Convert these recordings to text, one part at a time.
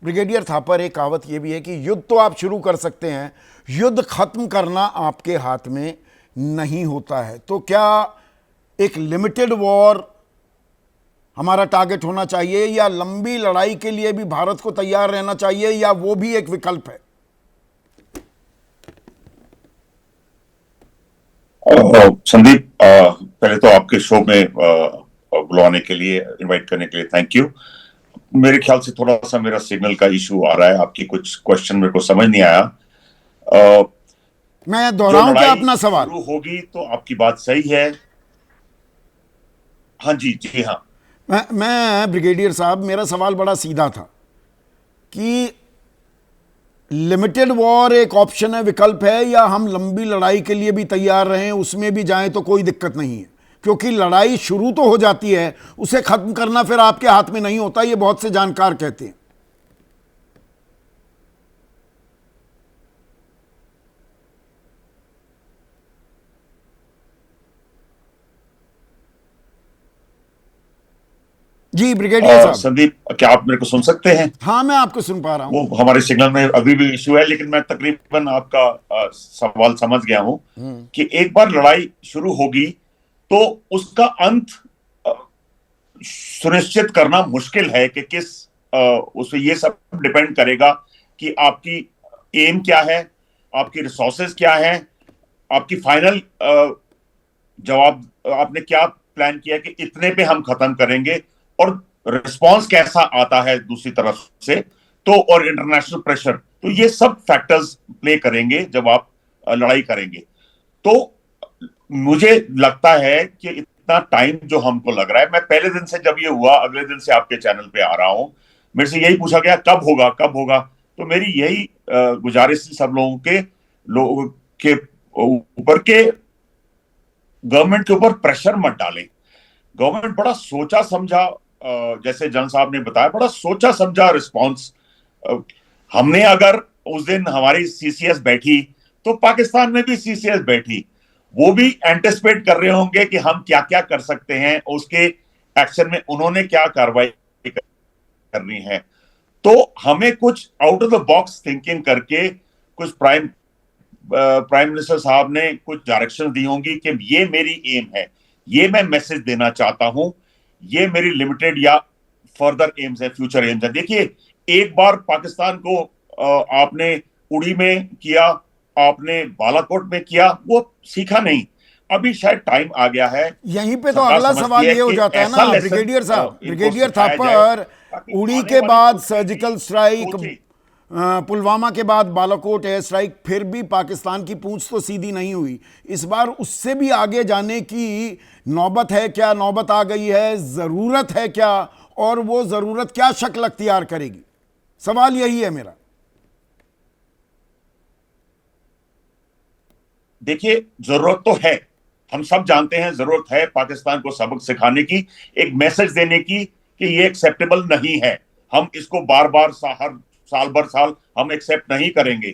Brigadier Thapar, एक कहावत यह भी है कि युद्ध तो आप शुरू कर सकते हैं, युद्ध खत्म करना आपके हाथ में नहीं होता है। तो क्या एक लिमिटेड वॉर हमारा टारगेट होना चाहिए, या लंबी लड़ाई के लिए भी भारत को तैयार रहना चाहिए, या वो भी एक विकल्प है? संदीप, पहले तो आपके शो में बुलाने के लिए, इनवाइट करने के लिए थैंक यू। मेरे ख्याल से थोड़ा सा मेरा सिग्नल का इशू आ रहा है, आपकी कुछ क्वेश्चन मेरे को समझ नहीं आया। मैं जो दोहराऊं क्या लड़ाई अपना सवाल? शुरू होगी तो आपकी बात सही है। हाँ जी, जी हाँ। मैं ब्रिगेडियर साहब, मेरा सवाल बड़ा सीधा था कि लिमिटेड वॉर एक ऑप्शन है, विकल्प है, या हम लंबी लड़ाई के लिए भी तैयार रहें, उसमें भी जाएं तो कोई दिक्कत नहीं है? क्योंकि लड़ाई शुरू तो हो जाती है, उसे खत्म करना फिर आपके हाथ में नहीं होता, ये बहुत से जानकार कहते हैं। जी ब्रिगेडियर साहब। संदीप, क्या आप मेरे को सुन सकते हैं? हाँ, मैं आपको सुन पा रहा हूं। वो हमारे सिग्नल में अभी भी इश्यू है, लेकिन मैं तकरीबन आपका सवाल समझ गया हूं कि एक बार लड़ाई शुरू होगी तो उसका अंत अ, सुनिश्चित करना मुश्किल है कि किस उसे ये सब डिपेंड करेगा कि आपकी एम क्या है, आपकी रिसोर्सेज क्या है, आपकी फाइनल जवाब आपने क्या प्लान किया कि इतने पे हम खत्म करेंगे, और रिस्पांस कैसा आता है दूसरी तरफ से, तो और इंटरनेशनल प्रेशर, तो ये सब फैक्टर्स प्ले करेंगे जब आप लड़ाई करेंगे। तो मुझे लगता है कि इतना टाइम जो हमको लग रहा है, मैं पहले दिन से जब ये हुआ, अगले दिन से आपके चैनल पे आ रहा हूं, मेरे से यही पूछा गया कब होगा कब होगा। तो मेरी यही गुजारिश थी सब लोगों के ऊपर के गवर्नमेंट के ऊपर प्रेशर मत डालें। गवर्नमेंट बड़ा सोचा समझा, जैसे जन साहब ने बताया, बड़ा सोचा समझा रिस्पॉन्स। हमने अगर उस दिन हमारी सीसीएस बैठी तो पाकिस्तान में भी सीसीएस बैठी, वो भी एंटिसिपेट कर रहे होंगे कि हम क्या क्या कर सकते हैं, उसके एक्शन में उन्होंने क्या कार्रवाई करनी है। तो हमें कुछ out of the box thinking करके कुछ प्राइम मिनिस्टर साहब ने कुछ डायरेक्शन दी होंगी कि ये मेरी एम है, ये मैं मैसेज देना चाहता हूं, ये मेरी लिमिटेड या फर्दर एम्स है, फ्यूचर एम्स है। देखिए, एक बार पाकिस्तान को आपने उड़ी में किया, आपने बालाकोट में किया, वो सीखा नहीं। अभी शायद टाइम आ गया है, यहीं पे तो सरकार अगला समझती सवाल है ये हो कि जाता है ऐसा ना लेसन ब्रिगेडियर साहब, इनको ब्रिगेडियर सिखाया जाए थापर, ताकि उड़ी आने के वाली बाद पुश्ते भी सर्जिकल स्ट्राइक, सोचे। पुलवामा के बाद बालाकोट एयर स्ट्राइक, फिर भी पाकिस्तान की पूंछ तो सीधी नहीं हुई। इस बार उससे भी आगे जाने की नौबत है क्या, नौबत आ गई है, जरूरत है क्या, और वो जरूरत क्या शक्ल अख्तियार करेगी? सवाल यही है मेरा। देखिए, जरूरत तो है, हम सब जानते हैं जरूरत है पाकिस्तान को सबक सिखाने की, एक मैसेज देने की कि ये एक्सेप्टेबल नहीं है, हम इसको बार बार हर साल भर साल हम एक्सेप्ट नहीं करेंगे।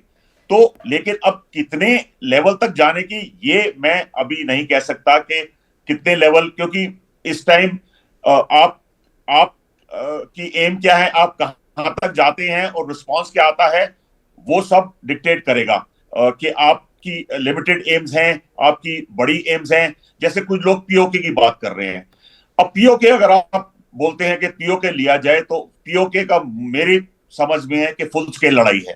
तो लेकिन अब कितने लेवल तक जाने की, ये मैं अभी नहीं कह सकता कि कितने लेवल, क्योंकि इस टाइम आप की एम क्या है, आप कहां तक जाते हैं और रिस्पांस क्या आता है, वो सब डिक्टेट करेगा कि आपकी लिमिटेड एम्स हैं, आपकी बड़ी एम्स हैं। जैसे कुछ लोग पीओके की बात कर रहे हैं। अब पीओके अगर आप बोलते हैं कि पीओके लिया जाए, तो पीओके का मेरी समझ में है कि फुल स्केल लड़ाई है।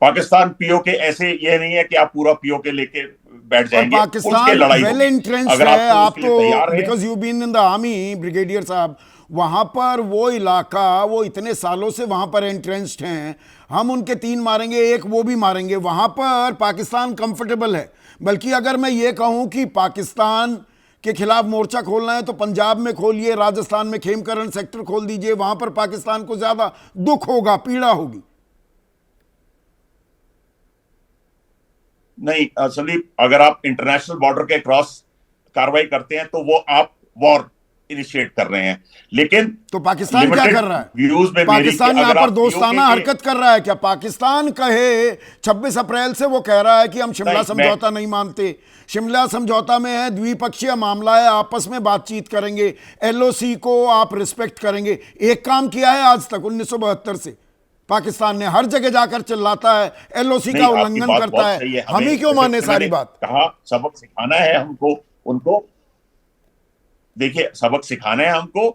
पाकिस्तान पीओके ऐसे ये नहीं है कि आप पूरा पीओके लेके बैठ और जाएंगे, फुल स्केल पाकिस्तान लड़ाई वेल होगी। एंट्रेंस्ड अगर है, आपको आप उसके लिए तो तैयार है। Because you been in the army brigadier साहब, वहां पर वो इलाका, वो इतने सालों से वहां पर एंट्रेंस्ड हैं, हम उनके 3 मारेंगे, एक वो भी मारेंगे, वहां पर पाकिस्तान कंफर्टेबल है। बल्कि अगर मैं ये कहूं कि पाकिस्तान के खिलाफ मोर्चा खोलना है तो पंजाब में खोलिए, राजस्थान में खेमकरण सेक्टर खोल दीजिए, वहां पर पाकिस्तान को ज्यादा दुख होगा, पीड़ा होगी। नहीं संदीप, अगर आप इंटरनेशनल बॉर्डर के क्रॉस कार्रवाई करते हैं तो वो आप वॉर इनिशिएट कर रहे हैं, लेकिन तो पाकिस्तान क्या कर रहा है? व्यूज में पाकिस्तान यहां पर दोस्ताना हरकत कर रहा है क्या? पाकिस्तान कहे 26 अप्रैल से वो कह रहा है कि हम शिमला समझौता नहीं मानते, शिमला समझौता में है द्विपक्षीय मामला है, आपस में बातचीत करेंगे, एलओसी को आप रिस्पेक्ट करेंगे। एक काम किया है आज तक 1972 से पाकिस्तान ने, हर जगह जाकर चिल्लाता है, एलओसी का उल्लंघन करता है, हम ही क्यों माने सारी बात? कहा सबक सिखाना है हमको, उनको देखिए सबक सिखाना है हमको।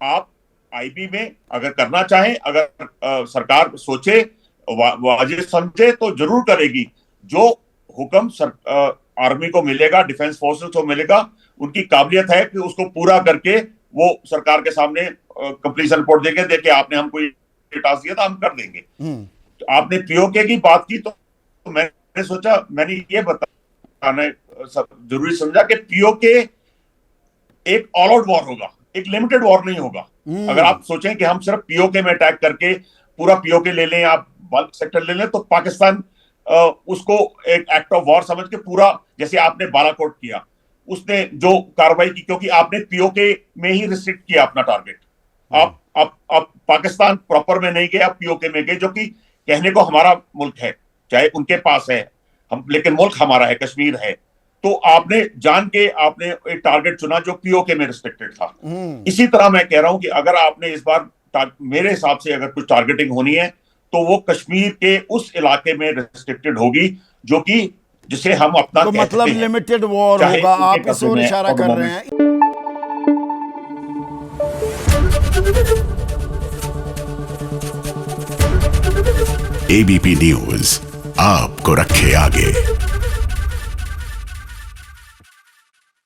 आप आईबी में अगर करना चाहें, अगर सरकार सोचे, वाजिब समझे तो जरूर करेगी। जो हुक्म आर्मी को मिलेगा, डिफेंस फोर्सेस को मिलेगा, उनकी काबिलियत है कि उसको पूरा करके वो सरकार के सामने कंप्लीशन रिपोर्ट देंगे, देखिए आपने हमको ये टास्क दिया था, हम कर देंगे। तो आपने पीओके की बात की तो मैंने सोचा, मैंने ये बताना जरूरी समझा कि पीओके एक ऑल आउट वॉर होगा, एक लिमिटेड वॉर नहीं होगा। अगर आप सोचें कि हम सिर्फ पीओके में अटैक करके पूरा पीओके ले लें, आप बल्क सेक्टर ले लें, तो पाकिस्तान उसको एक एक्ट ऑफ वॉर समझ के पूरा, जैसे आपने बालाकोट किया, उसने जो कार्रवाई की, क्योंकि आपने पीओके में ही रिस्ट्रिक्ट किया अपना टारगेट। आप पाकिस्तान प्रॉपर में नहीं गए, आप पीओके में गए, जो कि कहने को हमारा मुल्क है, चाहे उनके पास है हम, लेकिन मुल्क हमारा है, कश्मीर है। तो आपने जान के आपने एक टारगेट चुना जो पीओके में रिस्ट्रिक्टेड था। इसी तरह मैं कह रहा हूं कि अगर आपने इस बार, मेरे हिसाब से अगर कुछ टारगेटिंग होनी है तो वो कश्मीर के उस इलाके में रिस्ट्रिक्टेड होगी, जो कि जिसे हम अपना तो मतलब लिमिटेड वॉर होगा, आप इस ओर इशारा कर रहे हैं। एबीपी न्यूज आपको रखे आगे।